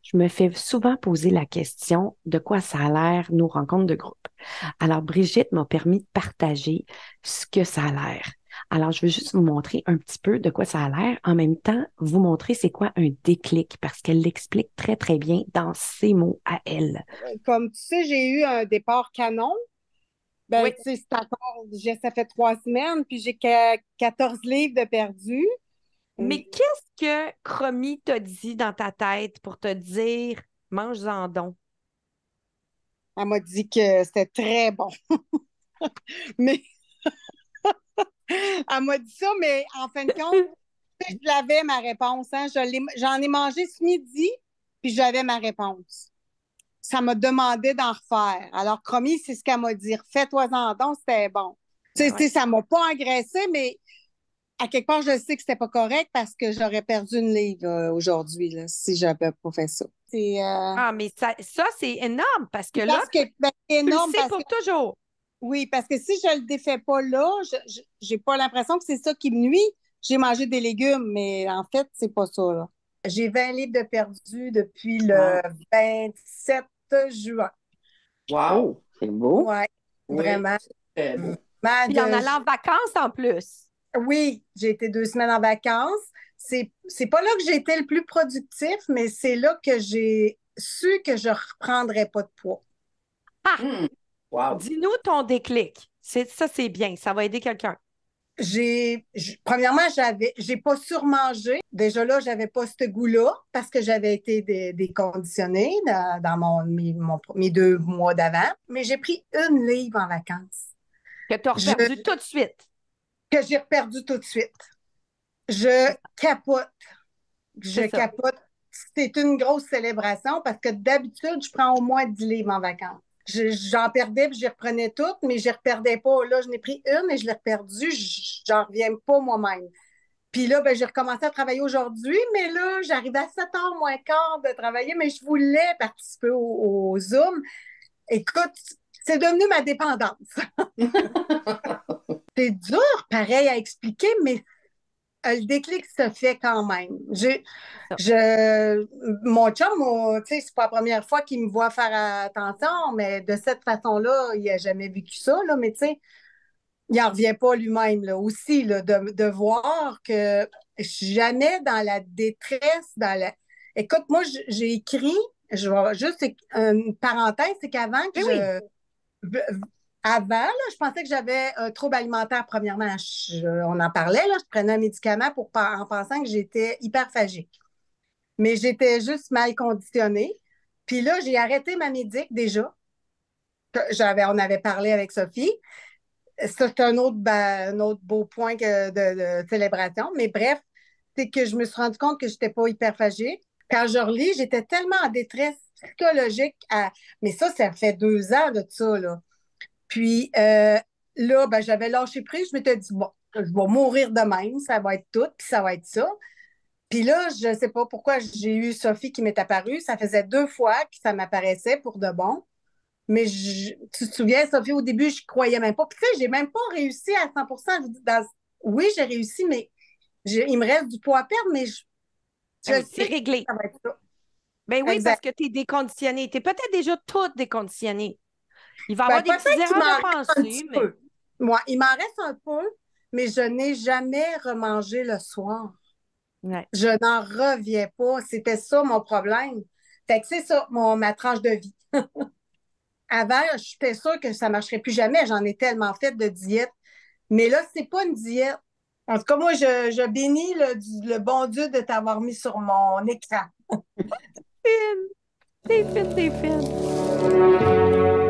Je me fais souvent poser la question de quoi ça a l'air nos rencontres de groupe. Alors, Brigitte m'a permis de partager ce que ça a l'air. Alors, je veux juste vous montrer un petit peu de quoi ça a l'air. En même temps, vous montrer c'est quoi un déclic parce qu'elle l'explique très, très bien dans ses mots à elle. Comme tu sais, j'ai eu un départ canon. Ben, Oui. tu sais, ça fait 3 semaines, puis j'ai 14 livres de perdu. Mais qu'est-ce que Cromi t'a dit dans ta tête pour te dire mange-en donc? Elle m'a dit que c'était très bon. Mais elle m'a dit ça, mais en fin de compte, je l'avais ma réponse. Hein. J'en ai mangé ce midi, puis j'avais ma réponse. Ça m'a demandé d'en refaire. Alors, Cromi, c'est ce qu'elle m'a dit. Fais-toi-en donc, c'était bon. Ben Tu ouais. sais, ça m'a pas engraissé, mais à quelque part, je sais que c'était pas correct parce que j'aurais perdu une livre aujourd'hui là, si j'avais pas fait ça. Ah, mais ça c'est énorme parce que là, Parce que ben, c'est tu le énorme sais parce que pour toujours. oui, parce que si je le défais pas là, j'ai pas l'impression que c'est ça qui me nuit. J'ai mangé des légumes, mais en fait, c'est pas ça là. J'ai 20 livres de perdu depuis le Wow. 27 juin. Wow, c'est beau. Ouais, Oui, vraiment. c'est très beau. Vraiment Puis en allant en vacances en plus. Oui, j'ai été 2 semaines en vacances. C'est pas là que j'ai été le plus productif, mais c'est là que j'ai su que je reprendrais pas de poids. Ah, Hmm, wow. dis-nous ton déclic. Ça, c'est bien. Ça va aider quelqu'un. Premièrement, j'ai pas surmangé. Déjà là, j'avais pas ce goût-là parce que j'avais été déconditionnée dans mes 2 mois d'avant. Mais j'ai pris une livre en vacances. Que tu as Je, reperdu tout de suite. que j'ai perdu tout de suite. Je capote. Je C'est ça. capote. C'est une grosse célébration parce que d'habitude, je prends au moins 10 livres en vacances. J'en perdais puis j'y reprenais toutes, mais je ne reperdais pas. Là, je n'ai pris une et je l'ai reperdue. J'en reviens pas moi-même. Puis là, ben, j'ai recommencé à travailler aujourd'hui, mais là, j'arrivais à 7h moins quart de travailler, mais je voulais participer au Zoom. Écoute, c'est devenu ma dépendance. C'est dur, pareil, à expliquer, mais le déclic se fait quand même. Ça. Mon chum, tu sais, c'est pas la première fois qu'il me voit faire attention, mais de cette façon-là, il a jamais vécu ça, là, mais tu sais, il n'en revient pas lui-même, là, aussi, là, de voir que je suis jamais dans la détresse, Écoute, moi, j'ai écrit, je vais juste une parenthèse, c'est qu'avant que Oui, oui. avant, là, je pensais que j'avais un trouble alimentaire, premièrement. On en parlait, là, je prenais un médicament en pensant que j'étais hyperphagique. Mais j'étais juste mal conditionnée. Puis là, j'ai arrêté ma médic déjà. On avait parlé avec Sophie. Ça, c'est un autre beau point de célébration. Mais bref, c'est que je me suis rendu compte que je n'étais pas hyperphagique. Quand je relis, j'étais tellement en détresse psychologique. Mais ça fait 2 ans de ça, là. Puis là, ben, j'avais lâché prise. Je m'étais dit, bon, je vais mourir de même, ça va être tout, puis ça va être ça. Puis là, je ne sais pas pourquoi j'ai eu Sophie qui m'est apparue. Ça faisait 2 fois que ça m'apparaissait pour de bon. Mais tu te souviens, Sophie, au début, je ne croyais même pas. Puis tu sais, j'ai même pas réussi à 100%. Oui, j'ai réussi, mais il me reste du poids à perdre, mais je Ben oui, c'est sais que réglé. ça va être ça. Ben oui, parce Exact. que tu es déconditionné. Tu es peut-être déjà toute déconditionnée. Il va y Ben, avoir des petites peut-être qu'il erreurs m'en de reste un petit pensée, mais peu. Moi, il m'en reste un peu, mais je n'ai jamais remangé le soir. ouais. Je n'en reviens pas. C'était ça mon problème. Fait que c'est ça, ma tranche de vie. Avant, j'étais sûre que ça ne marcherait plus jamais. J'en ai tellement fait de diète. Mais là, c'est pas une diète. En tout cas, moi, je bénis le bon Dieu de t'avoir mis sur mon écran. Fine. T'es fine, t'es fine.